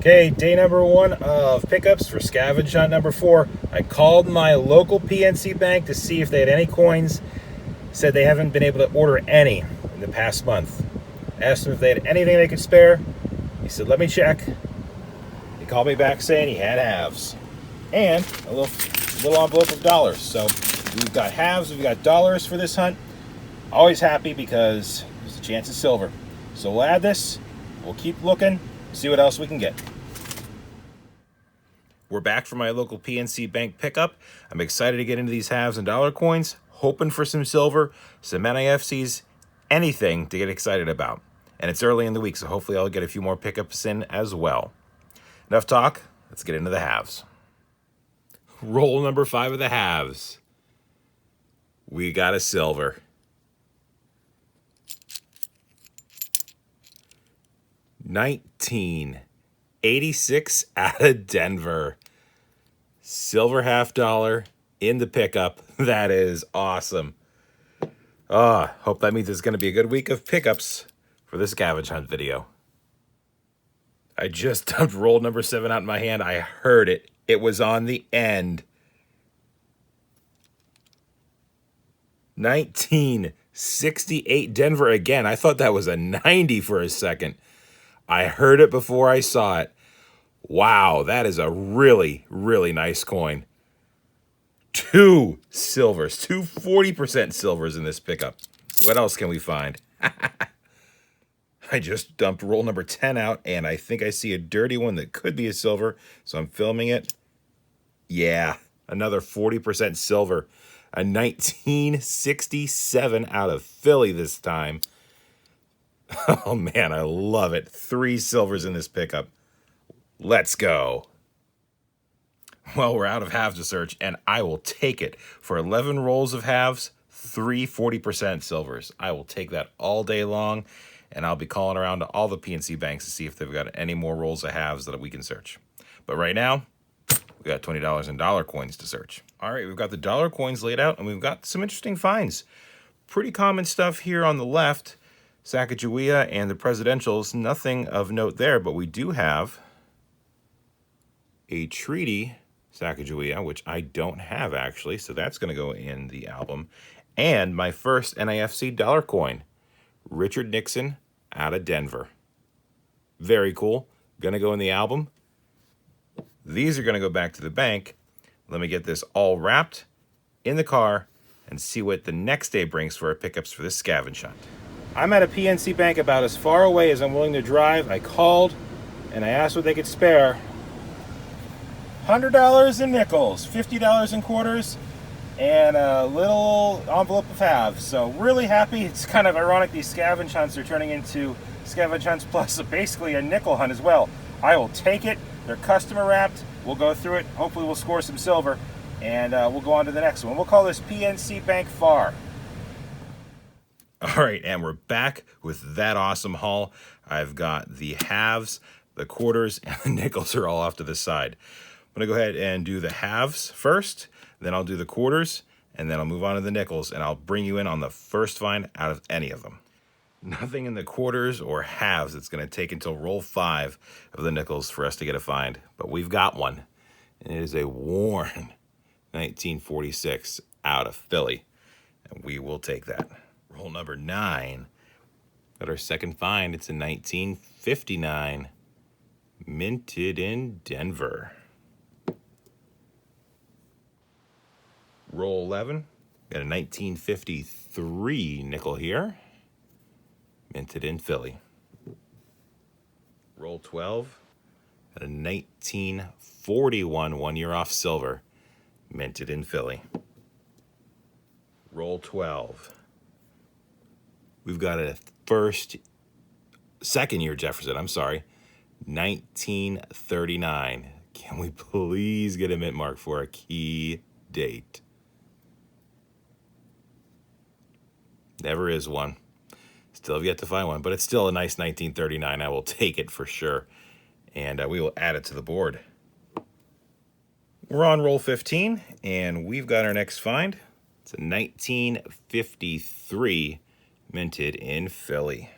Okay, day number 1 of pickups for Scavenge hunt number 4. I called my local PNC bank to see if they had any coins. Said they haven't been able to order any in the past month. Asked them if they had anything they could spare. He said, let me check. He called me back saying he had halves. And a little envelope of dollars. So we've got halves, we've got dollars for this hunt. Always happy because there's a chance of silver. So we'll add this, we'll keep looking, see what else we can get. We're back from my local PNC bank pickup. I'm excited to get into these halves and dollar coins, hoping for some silver, some NIFCs, anything to get excited about. And it's early in the week, so hopefully I'll get a few more pickups in as well. Enough talk, let's get into the halves. Roll number 5 of the halves. We got a silver. 1986 out of Denver. Silver $50 in the pickup. That is awesome. Hope that means it's going to be a good week of pickups for this scavenge hunt video. I just dumped roll number 7 out in my hand. I heard it. It was on the end. 1968 Denver again. I thought that was a 90 for a second. I heard it before I saw it. Wow, that is a really, really nice coin. 2 silvers, 2 40% silvers in this pickup. What else can we find? I just dumped roll number 10 out, and I think I see a dirty one that could be a silver, so I'm filming it. Yeah, another 40% silver. A 1967 out of Philly this time. Oh man, I love it. 3 silvers in this pickup. Let's go. Well, we're out of halves to search, and I will take it. For 11 rolls of halves, 3 40% silvers. I will take that all day long, and I'll be calling around to all the PNC banks to see if they've got any more rolls of halves that we can search. But right now, we got $20 in dollar coins to search. All right, we've got the dollar coins laid out, and we've got some interesting finds. Pretty common stuff here on the left. Sacagawea and the presidentials, nothing of note there, but we do have a treaty Sacagawea, which I don't have actually, so that's going to go in the album. And my first NIFC dollar coin, Richard Nixon out of Denver. Very cool. Going to go in the album. These are going to go back to the bank. Let me get this all wrapped in the car and see what the next day brings for our pickups for this scavenge hunt. I'm at a PNC bank about as far away as I'm willing to drive. I called and I asked what they could spare. $100 in nickels, $50 in quarters, and a little envelope of halves. So really happy. It's kind of ironic these scavenge hunts are turning into scavenge hunts plus basically a nickel hunt as well. I will take it. They're customer wrapped. We'll go through it. Hopefully we'll score some silver, and we'll go on to the next one. We'll call this PNC Bank FAR. All right, and we're back with that awesome haul. I've got the halves, the quarters, and the nickels are all off to the side. I'm going to go ahead and do the halves first, then I'll do the quarters, and then I'll move on to the nickels, and I'll bring you in on the first find out of any of them. Nothing in the quarters or halves. It's going to take until roll 5 of the nickels for us to get a find, but we've got one, and it is a worn 1946 out of Philly, and we will take that. Roll number 9. Got our second find. It's a 1959 minted in Denver. Roll 11. Got a 1953 nickel here. Minted in Philly. Roll 12. Got a 1941 1 year off silver. Minted in Philly. Roll 12. We've got a second year Jefferson, 1939. Can we please get a mint mark for a key date? Never is one. Still have yet to find one, but it's still a nice 1939. I will take it for sure, and we will add it to the board. We're on roll 15, and we've got our next find. It's a 1953 minted in Philly.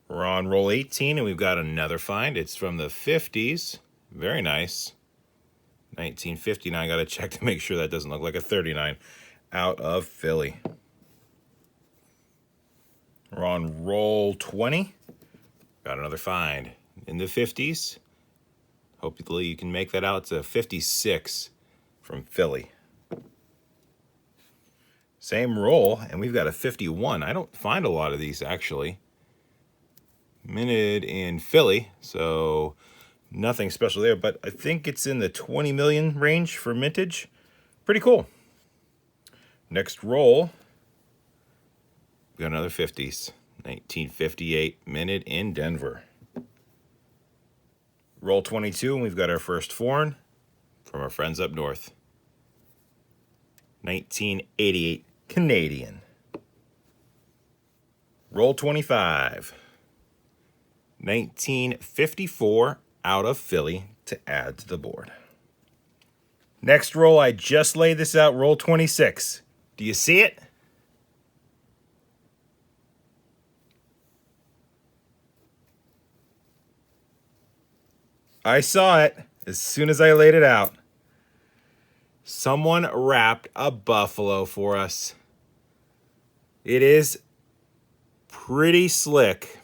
We're on roll 18, and we've got another find. It's from the 50s. Very nice. 1959. Got to check to make sure that doesn't look like a 39. Out of Philly. We're on roll 20. Got another find in the 50s. Hopefully you can make that out. It's a 56 from Philly. Same roll, and we've got a 51. I don't find a lot of these, actually. Minted in Philly, so nothing special there, but I think it's in the 20 million range for mintage. Pretty cool. Next roll, we got another 50s. 1958, minted in Denver. Roll 22, and we've got our first foreign from our friends up north. 1988, Canadian. Roll 25. 1954 out of Philly to add to the board. Next roll, I just laid this out, roll 26. Do you see it? I saw it as soon as I laid it out. Someone wrapped a buffalo for us. It is pretty slick.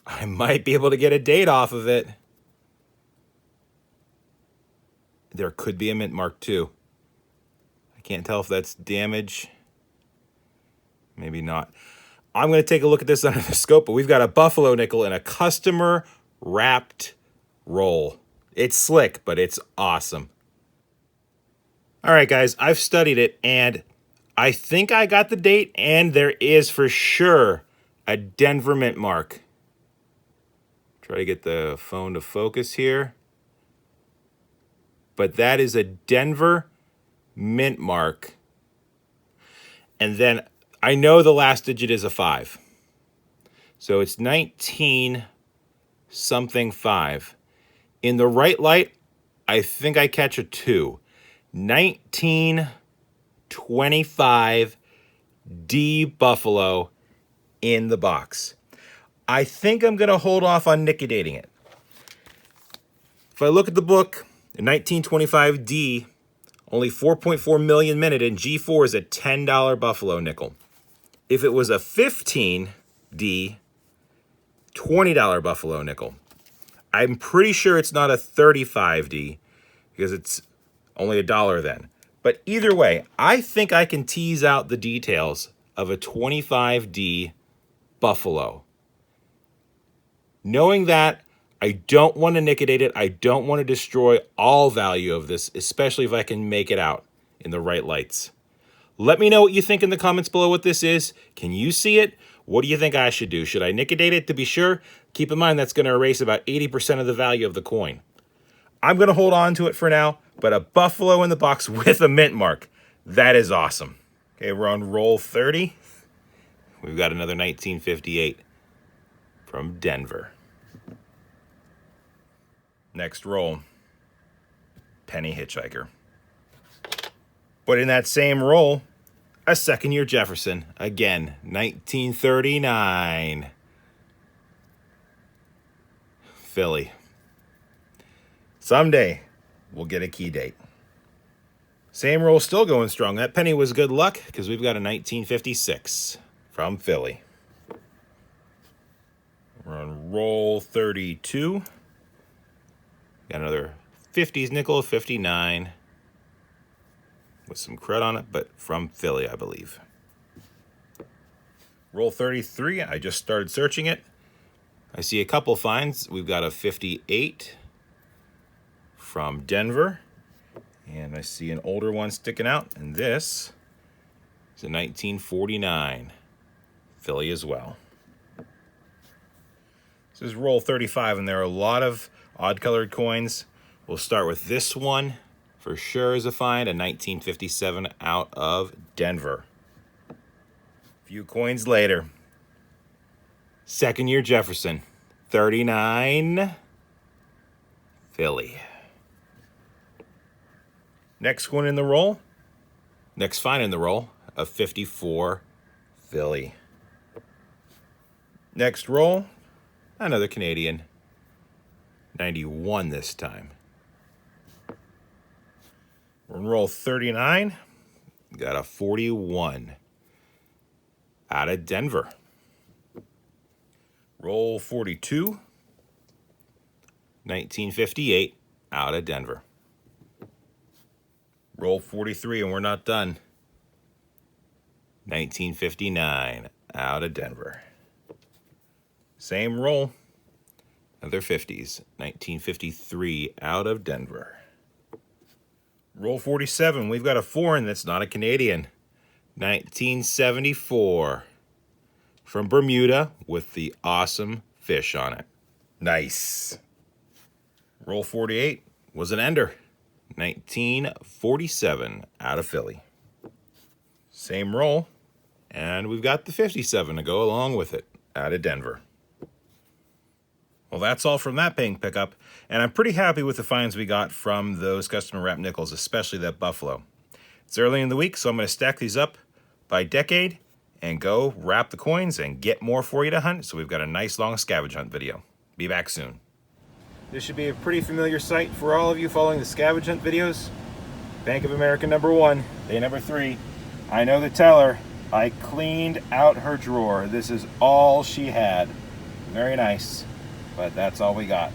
I might be able to get a date off of it. There could be a mint mark too. I can't tell if that's damage. Maybe not. I'm going to take a look at this under the scope, but we've got a buffalo nickel in a customer wrapped roll. It's slick, but it's awesome. All right, guys, I've studied it, and I think I got the date, and there is for sure a Denver mint mark. Try to get the phone to focus here. But that is a Denver mint mark. And then I know the last digit is a 5. So it's 19 something 5. In the right light, I think I catch a 2. 1925 D Buffalo in the box. I think I'm going to hold off on liquidating it. If I look at the book, in 1925 D, only 4.4 million minted, and G4 is a $10 Buffalo nickel. If it was a 15 D, $20 Buffalo nickel. I'm pretty sure it's not a 35 D because it's only $1 then. But either way, I think I can tease out the details of a 25 D Buffalo. Knowing that, I don't want to liquidate it. I don't want to destroy all value of this, especially if I can make it out in the right lights. Let me know what you think in the comments below what this is. Can you see it? What do you think I should do? Should I liquidate it to be sure? Keep in mind that's going to erase about 80% of the value of the coin. I'm going to hold on to it for now, but a buffalo in the box with a mint mark. That is awesome. Okay, we're on roll 30. We've got another 1958 from Denver. Next roll, penny hitchhiker. But in that same roll, a second-year Jefferson. Again, 1939. Philly. Someday, we'll get a key date. Same roll, still going strong. That penny was good luck because we've got a 1956 from Philly. We're on roll 32. Got another 50s nickel, 59. With some cred on it, but from Philly, I believe. Roll 33, I just started searching it. I see a couple finds. We've got a 58 from Denver. And I see an older one sticking out. And this is a 1949 Philly as well. This is roll 35, and there are a lot of odd-colored coins. We'll start with this one. For sure is a find, a 1957 out of Denver. A few coins later. Second-year Jefferson, 39 Philly. Next one in the roll. Next find in the roll, a 54 Philly. Next roll, another Canadian. 91 this time. We're on roll 39. Got a 41 out of Denver. Roll 42. 1958 out of Denver. Roll 43 and we're not done. 1959 out of Denver. Same roll. Another 50s. 1953 out of Denver. Roll 47. We've got a foreign that's not a Canadian. 1974. From Bermuda with the awesome fish on it. Nice. Roll 48 was an ender. 1947 out of Philly. Same roll. And we've got the 57 to go along with it out of Denver. Well, that's all from that bank pickup, and I'm pretty happy with the finds we got from those customer wrap nickels, especially that buffalo. It's early in the week, so I'm going to stack these up by decade and go wrap the coins and get more for you to hunt, so we've got a nice long scavenge hunt video. Be back soon. This should be a pretty familiar sight for all of you following the scavenge hunt videos. Bank of America #1, day #3. I know the teller. I cleaned out her drawer. This is all she had. Very nice. But that's all we got.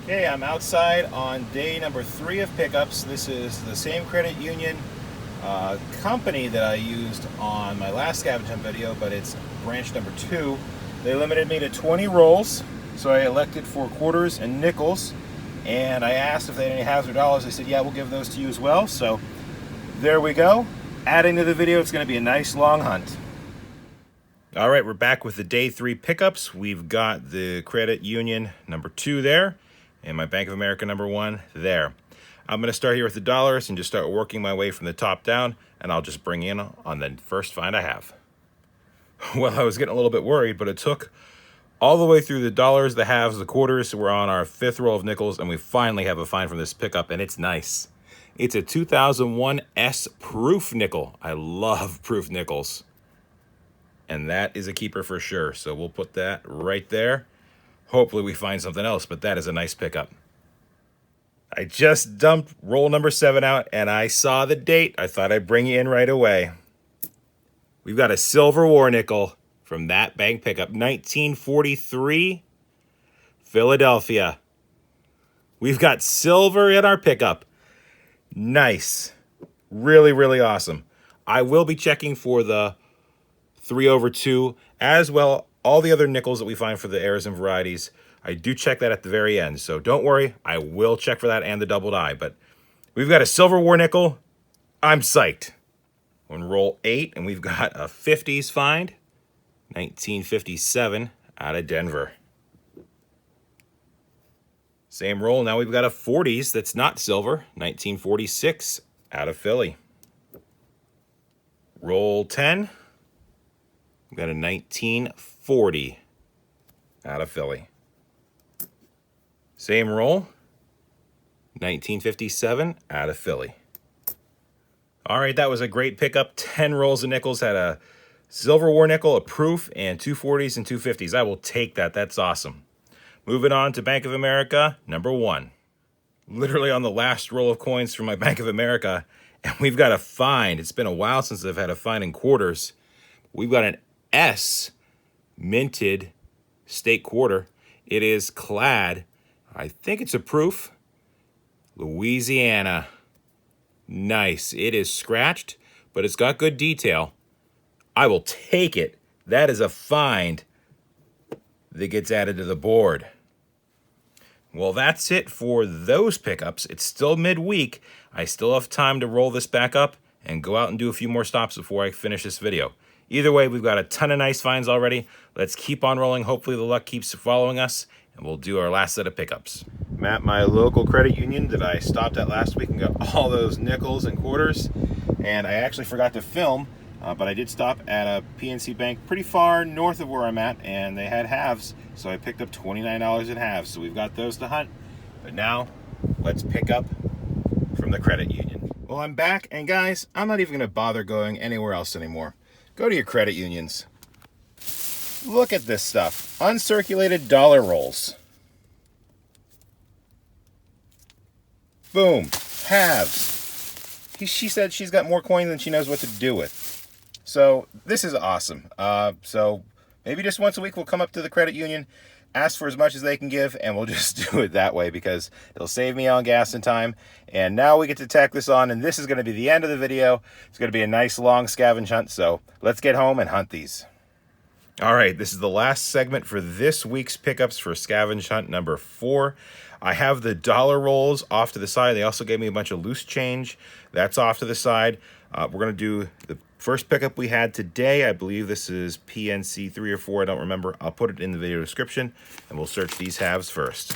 Okay, I'm outside on day #3 of pickups. This is the same credit union company that I used on my last scavenge hunt video, but it's branch #2. They limited me to 20 rolls, so I elected for quarters and nickels, and I asked if they had any halves or dollars. They said, yeah, we'll give those to you as well. So there we go. Adding to the video, it's going to be a nice long hunt. All right, we're back with the day 3 pickups. We've got the credit union #2 there, and my Bank of America #1 there. I'm going to start here with the dollars and just start working my way from the top down, and I'll just bring in on the first find I have. Well, I was getting a little bit worried, but it took all the way through the dollars, the halves, the quarters. We're on our 5th roll of nickels, and we finally have a find from this pickup, and it's nice. It's a 2001 S proof nickel. I love proof nickels. And that is a keeper for sure. So we'll put that right there. Hopefully we find something else, but that is a nice pickup. I just dumped roll #7 out and I saw the date. I thought I'd bring you in right away. We've got a silver war nickel from that bank pickup. 1943, Philadelphia. We've got silver in our pickup. Nice. Really, really awesome. I will be checking for the 3/2, as well all the other nickels that we find for the errors and varieties. I do check that at the very end, so don't worry, I will check for that and the double die. But we've got a silver war nickel. I'm psyched. On roll 8, and we've got a 50s find, 1957 out of Denver. Same roll, now we've got a 40s that's not silver, 1946 out of Philly. Roll 10. We've got a 1940 out of Philly. Same roll, 1957 out of Philly. All right, that was a great pickup. 10 rolls of nickels, had a silver war nickel, a proof, and 2 40s and 2 50s. I will take that. That's awesome. Moving on to Bank of America #1. Literally on the last roll of coins from my Bank of America, and we've got a find. It's been a while since I've had a find in quarters. We've got an S minted state quarter. It is clad, I think it's a proof, Louisiana. Nice. It is scratched, but it's got good detail. I will take it. That is a find that gets added to the board. Well, that's it for those pickups. It's still midweek. I still have time to roll this back up and go out and do a few more stops before I finish this video. Either way, we've got a ton of nice finds already. Let's keep on rolling. Hopefully the luck keeps following us, and we'll do our last set of pickups. I'm at my local credit union that I stopped at last week and got all those nickels and quarters. And I actually forgot to film, but I did stop at a PNC bank pretty far north of where I'm at, and they had halves. So I picked up $29 in halves. So we've got those to hunt. But now, let's pick up from the credit union. Well, I'm back, and guys, I'm not even going to bother going anywhere else anymore. Go to your credit unions. Look at this stuff. Uncirculated dollar rolls. Boom. Halves. She said she's got more coins than she knows what to do with. So this is awesome. So maybe just once a week we'll come up to the credit union, ask for as much as they can give, and we'll just do it that way because it'll save me on gas and time. And now we get to tack this on, and this is going to be the end of the video. It's going to be a nice long scavenge hunt, so let's get home and hunt these. All right, this is the last segment for this week's pickups for Scavenge Hunt number 4. I have the dollar rolls off to the side. They also gave me a bunch of loose change. That's off to the side. We're going to do the first pickup we had today. I believe this is PNC 3 or 4. I don't remember. I'll put it in the video description, and we'll search these halves first.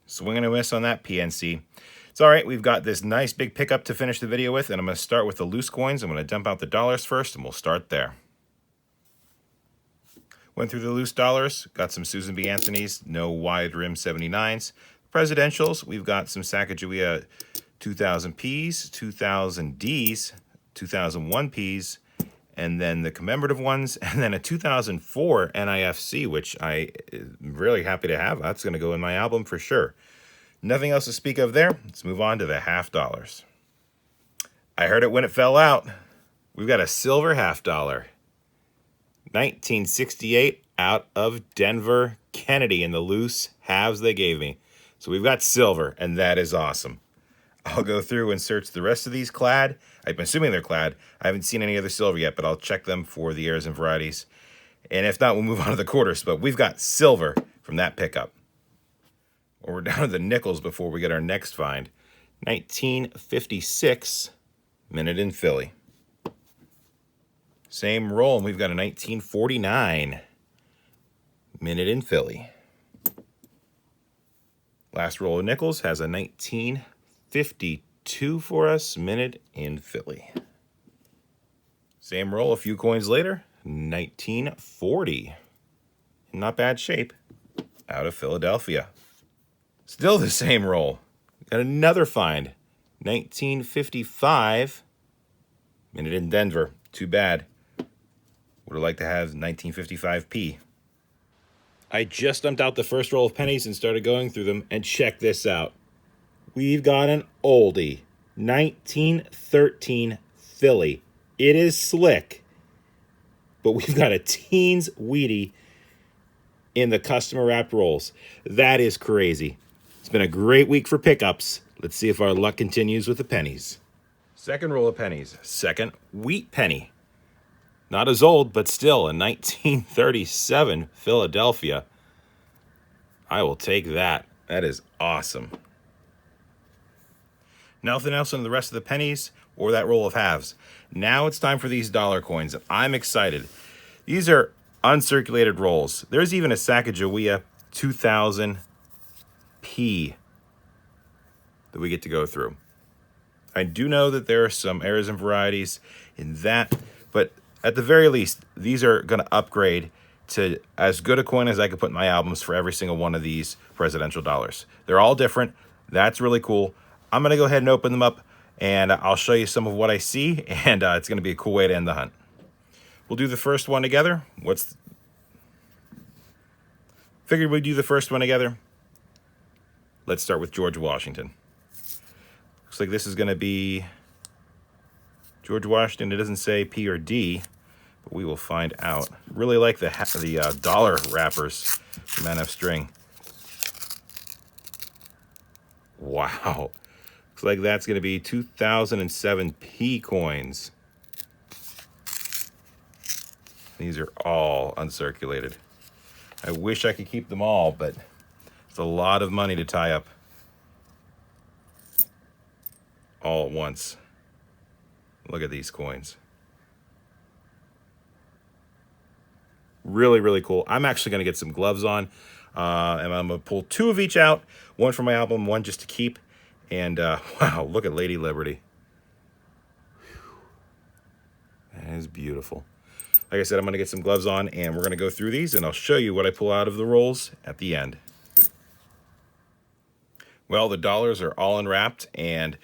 Swing and a miss on that PNC. It's all right. We've got this nice big pickup to finish the video with, and I'm going to start with the loose coins. I'm going to dump out the dollars first, and we'll start there. Went through the loose dollars, got some Susan B. Anthony's, no wide rim 79s. Presidentials, we've got some Sacagawea 2000 Ps, 2000 Ds, 2001 Ps, and then the commemorative ones, and then a 2004 NIFC, which I'm really happy to have. That's going to go in my album for sure. Nothing else to speak of there. Let's move on to the half dollars. I heard it when it fell out. We've got a silver half dollar. 1968 out of Denver, Kennedy in the loose halves they gave me. So we've got silver, and that is awesome. I'll go through and search the rest of these clad. I'm assuming they're clad. I haven't seen any other silver yet, but I'll check them for the errors and varieties. And if not, we'll move on to the quarters. But we've got silver from that pickup. Well, we're down to the nickels before we get our next find. 1956 minute in Philly. Same roll, and we've got a 1949 minute in Philly. Last roll of nickels has a 1952 for us, minute in Philly. Same roll a few coins later, 1940. In not bad shape, out of Philadelphia. Still the same roll. Got another find, 1955 minute in Denver. Too bad. Would have liked to have 1955p. I just dumped out the first roll of pennies and started going through them, and check this out. We've got an oldie. 1913 Philly. It is slick, but we've got a teens Wheatie in the customer wrapped rolls. That is crazy. It's been a great week for pickups. Let's see if our luck continues with the pennies. Second roll of pennies. Second wheat penny. Not as old, but still a 1937 Philadelphia. I will take that. That is awesome. Nothing else in the rest of the pennies or that roll of halves. Now it's time for these dollar coins. I'm excited. These are uncirculated rolls. There's even a Sacagawea 2000 P that we get to go through. I do know that there are some errors and varieties in that, but at the very least, these are going to upgrade to as good a coin as I could put in my albums for every single one of these presidential dollars. They're all different. That's really cool. I'm going to go ahead and open them up, and I'll show you some of what I see, and it's going to be a cool way to end the hunt. We'll do the first one together. Figured we'd do the first one together. Let's start with George Washington. Looks like this is going to be George Washington. It doesn't say P or D, but we will find out. Really like the dollar wrappers from NF String. Wow. Looks like that's going to be 2007 P coins. These are all uncirculated. I wish I could keep them all, but it's a lot of money to tie up all at once. Look at these coins. Really, really cool. I'm actually going to get some gloves on, and I'm going to pull 2 of each out. One for my album, one just to keep. And wow, look at Lady Liberty. That is beautiful. Like I said, I'm going to get some gloves on, and we're going to go through these, and I'll show you what I pull out of the rolls at the end. Well, the dollars are all unwrapped, and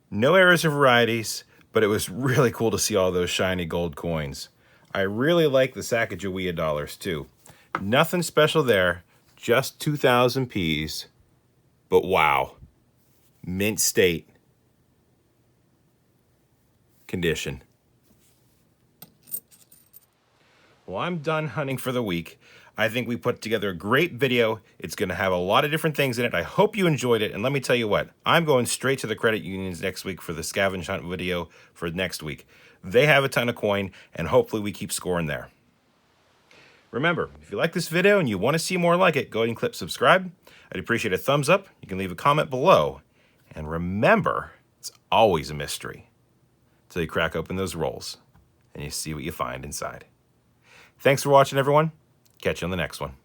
no errors or varieties, but it was really cool to see all those shiny gold coins. I really like the Sacagawea dollars too. Nothing special there, just 2,000 Ps. But wow, mint state condition. Well, I'm done hunting for the week. I think we put together a great video. It's going to have a lot of different things in it. I hope you enjoyed it. And let me tell you what, I'm going straight to the credit unions next week for the scavenge hunt video for next week. They have a ton of coin, and hopefully we keep scoring there. Remember, if you like this video and you want to see more like it, go ahead and click subscribe. I'd appreciate a thumbs up. You can leave a comment below. And remember, it's always a mystery until you crack open those rolls and you see what you find inside. Thanks for watching, everyone. Catch you on the next one.